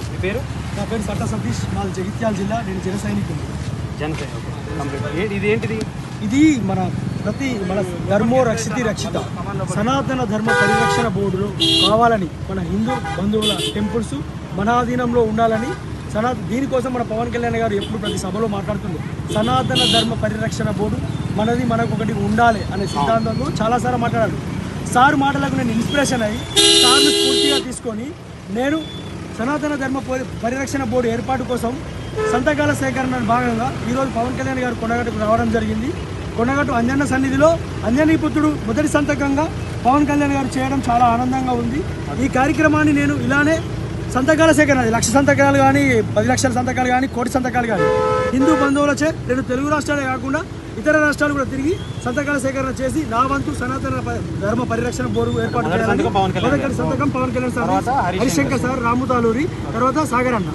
మీ పేరు? నా పేరు సట్ట సతీష్, మాది జగిత్యాల జిల్లా. నేను జన సైనికుడు. ఇది ఏంటిది? ఇది మన ధర్మో రక్షితి రక్షిత సనాతన ధర్మ పరిరక్షణ బోర్డులో కావాలని మన హిందూ బంధువుల టెంపుల్స్ మన ఆధీనంలో ఉండాలని దీనికోసం మన పవన్ కళ్యాణ్ గారు ఎప్పుడు ప్రతి సభలో మాట్లాడుతుంది. సనాతన ధర్మ పరిరక్షణ బోర్డు మనది, మనకు ఒకటి ఉండాలి అనే సిద్ధాంతంలో చాలాసార్లు మాట్లాడారు. సార్ మాటలకు నేను ఇన్స్పిరేషన్ అయ్యి సార్ను స్ఫూర్తిగా తీసుకొని నేను సనాతన ధర్మ పరిరక్షణ బోర్డు ఏర్పాటు కోసం సంతకాల సేకరణ భాగంగా ఈరోజు పవన్ కళ్యాణ్ గారు కొండగట్టుకు రావడం జరిగింది. కొండగట్టు అంజన్న సన్నిధిలో అంజనీపుత్రుడు మొదటి సంతకంగా పవన్ కళ్యాణ్ గారు చేయడం చాలా ఆనందంగా ఉంది. ఈ కార్యక్రమాన్ని నేను ఇలానే సంతకాల సేకరణ 1,00,000 సంతకాలు కానీ 10 లక్షల సంతకాలు కానీ 1 కోటి సంతకాలు కానీ హిందూ బంధువులచే నేను తెలుగు రాష్ట్రాలే కాకుండా ఇతర రాష్ట్రాలు కూడా తిరిగి సంతకాల సేకరణ చేసి నా వంతు సనాతన ధర్మ పరిరక్షణ బోర్డు ఏర్పాటు చేయాలని సంతకం పవన్ కళ్యాణ్ సార్, హరిశంకర్ సార్, రాముతాలూరి, తర్వాత సాగర్ అన్న,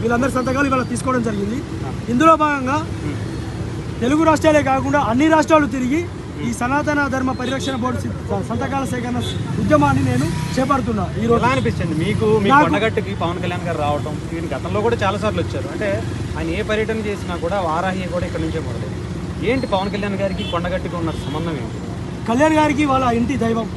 వీళ్ళందరి సంతకాలు ఇవాళ తీసుకోవడం జరిగింది. ఇందులో భాగంగా తెలుగు రాష్ట్రాలే కాకుండా అన్ని రాష్ట్రాలు తిరిగి ఈ సనాతన ధర్మ పరిరక్షణ బోర్డు సంతకాల సేకరణ ఉద్యమాన్ని నేను చేపడుతున్నా. ఈ రోజు అనిపిస్తుంది మీకు మీ కొండగట్టుకి పవన్ కళ్యాణ్ గారు రావడం, ఈయన గతంలో కూడా చాలా సార్లు వచ్చారు. అంటే ఆయన ఏ పర్యటన చేసినా కూడా వారాహి కూడా ఇక్కడ నుంచే మొదలైంది. ఏంటి పవన్ కళ్యాణ్ గారికి కొండగట్టుకి ఉన్న సంబంధం ఏంటి? కళ్యాణ్ గారికి వాళ్ళ ఇంటి దైవం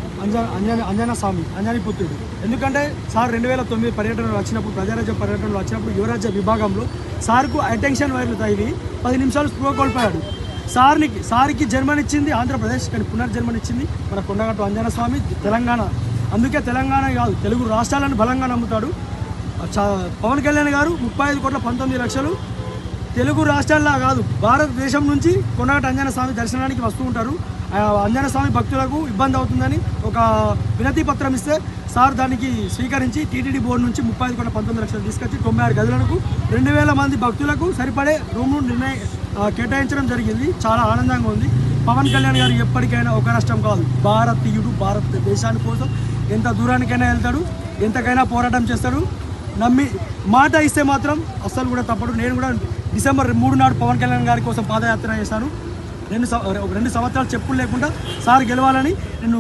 అంజన స్వామి, అంజనీపుత్రుడు. ఎందుకంటే సార్ 2009 పర్యటనలో వచ్చినప్పుడు, ప్రజారాజ్య పర్యటనలో వచ్చినప్పుడు యువరాజ్య విభాగంలో సార్కు అటెన్షన్ వైర్లు తగిలి 10 నిమిషాలు స్పృహ కోల్పోయాడు. సార్కి జన్మనిచ్చింది ఆంధ్రప్రదేశ్, కానీ పునర్జన్మనిచ్చింది మన కొండగట్టు అంజన స్వామి, తెలంగాణ. అందుకే తెలంగాణ కాదు తెలుగు రాష్ట్రాలను బలంగా నమ్ముతాడు పవన్ కళ్యాణ్ గారు. 35,19,00,000 తెలుగు రాష్ట్రాల్లో కాదు భారతదేశం నుంచి కొండగట్టు అంజన స్వామి దర్శనానికి వస్తూ ఉంటారు. అంజన స్వామి భక్తులకు ఇబ్బంది అవుతుందని ఒక వినతి పత్రం ఇస్తే సార్ దానికి స్వీకరించి టీటీడీ బోర్డు నుంచి 35,19,00,000 తీసుకొచ్చి 96 గదులకు 2,000 మంది భక్తులకు సరిపడే రూము కేటాయించడం జరిగింది. చాలా ఆనందంగా ఉంది. పవన్ కళ్యాణ్ గారు ఎప్పటికైనా ఒక రాష్ట్రం కాదు, భారతీయుడు. భారతదేశాని కోసం ఎంత దూరానికైనా వెళ్తాడు, ఎంతకైనా పోరాటం చేస్తాడు. నమ్మి మాట ఇస్తే మాత్రం అస్సలు కూడా తప్పడు. నేను కూడా డిసెంబర్ 3 నాడు పవన్ కళ్యాణ్ గారి కోసం పాదయాత్ర చేశాను. 2 సంవత్సరాలు చెప్పులు లేకుండా సార్ గెలవాలని నేను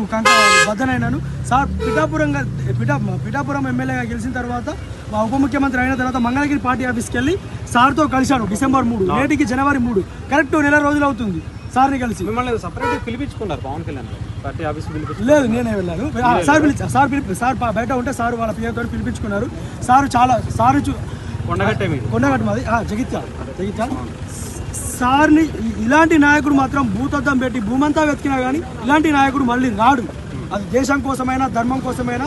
బద్దనైనాను. సార్ పిఠాపురం ఎమ్మెల్యేగా గెలిచిన తర్వాత మా ఉప ముఖ్యమంత్రి అయిన తర్వాత మంగళగిరి పార్టీ ఆఫీస్కి వెళ్ళి సార్తో కలిశాను. డిసెంబర్ 3, నేటికి జనవరి 3, కరెక్ట్ నెల రోజులు అవుతుంది సార్ని కలిసి. మిమ్మల్ని సపరేట్గా పిలిపించుకున్నారు పవన్ కళ్యాణ్ పార్టీ ఆఫీస్? లేదు, నేనే వెళ్ళాను. సార్ బయట ఉంటే సార్ వాళ్ళ పేరుతో పిలిపించుకున్నారు. కొండగట్టు మాది జగిత్యాల. సార్ని ఇలాంటి నాయకుడు మాత్రం భూతద్దం పెట్టి భూమంతా వెతికినా కానీ ఇలాంటి నాయకుడు మళ్ళీ రాడు. అది దేశం కోసమైనా, ధర్మం కోసమైనా,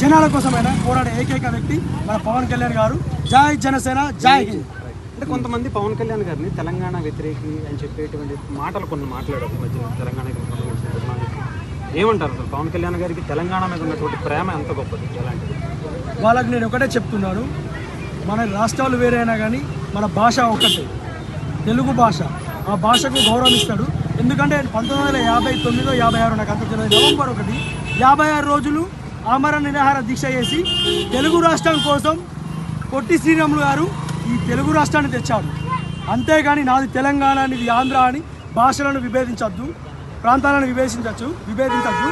జనాల కోసమైనా పోరాడే ఏకైక వ్యక్తి మన పవన్ కళ్యాణ్ గారు. జై జనసేన, జై హింద్. అంటే కొంతమంది పవన్ కళ్యాణ్ గారిని తెలంగాణ వ్యతిరేకి అని చెప్పేటువంటి మాటలు కొన్ని మాట్లాడారు మధ్య. తెలంగాణకి ఏమంటారు అసలు? పవన్ కళ్యాణ్ గారికి తెలంగాణ మీద ఉన్నటువంటి ప్రేమ ఎంత గొప్పది, ఎలాంటిది? వాళ్ళకి నేను ఒకటే చెప్తున్నాను, మన రాష్ట్రాలు వేరైనా కానీ మన భాష ఒకటే, తెలుగు భాష. ఆ భాషకు గౌరవం ఇస్తాడు. ఎందుకంటే 1959, 56 నాకు అంత తెలియదు, నవంబర్ 1 56 రోజులు ఆమరణ నిరాహార దీక్ష చేసి తెలుగు రాష్ట్రం కోసం పొట్టి శ్రీరాములు గారు ఈ తెలుగు రాష్ట్రాన్ని తెచ్చాడు. అంతేగాని నాది తెలంగాణ, ఇది ఆంధ్ర అని భాషలను విభేదించద్దు, ప్రాంతాలను విభేదించద్దు.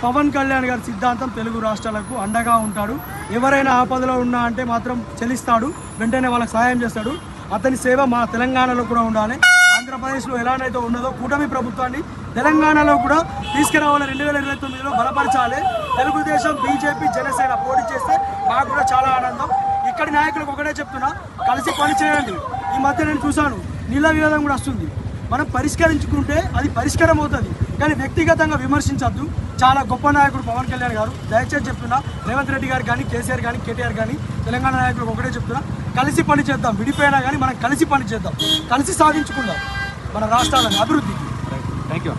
పవన్ కళ్యాణ్ గారి సిద్ధాంతం తెలుగు రాష్ట్రాలకు అండగా ఉంటాడు. ఎవరైనా ఆపదలో ఉన్నా అంటే మాత్రం చెల్లిస్తాడు, వెంటనే వాళ్ళకి సహాయం చేస్తాడు. అతని సేవ మా తెలంగాణలో కూడా ఉండాలి. ఆంధ్రప్రదేశ్లో ఎలానైతే ఉన్నదో కూటమి ప్రభుత్వాన్ని తెలంగాణలో కూడా తీసుకురావాలి. 2029లో బలపరచాలి. తెలుగుదేశం, బీజేపీ, జనసేన పోటీ చేస్తే మాకు కూడా చాలా ఆనందం. ఇక్కడి నాయకులకు ఒకటే చెప్తున్నా, కలిసి పని చేయండి. ఈ మధ్య నేను చూశాను, నీళ్ళ వివాదం కూడా వస్తుంది. మనం పరిష్కరించుకుంటే అది పరిష్కారం అవుతుంది, కానీ వ్యక్తిగతంగా విమర్శించద్దు. చాలా గొప్ప నాయకుడు పవన్ కళ్యాణ్ గారు. దయచేసి చెప్తున్నా, రేవంత్ రెడ్డి గారు కానీ, కేసీఆర్ కానీ, కేటీఆర్ కానీ, తెలంగాణ నాయకులకు ఒకటే చెప్తున్నా, కలిసి పని చేద్దాం. విడిపోయినా కానీ మనం కలిసి పని చేద్దాం, కలిసి సాధించుకుందాం మన రాష్ట్రాలను అభివృద్ధికి. Thank you.